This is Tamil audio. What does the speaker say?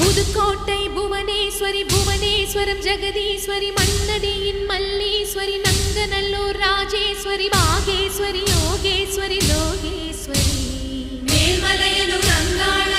புதுக்கோட்டை புவனேஸ்வரி புவனேஸ்வரம் ஜெகதீஸ்வரி மண்ணடியின் மல்லீஸ்வரி நங்கநல்லூர் ராஜேஸ்வரி பாகேஸ்வரி யோகேஸ்வரி லோகேஸ்வரி மேல்மலையனூர் அங்காள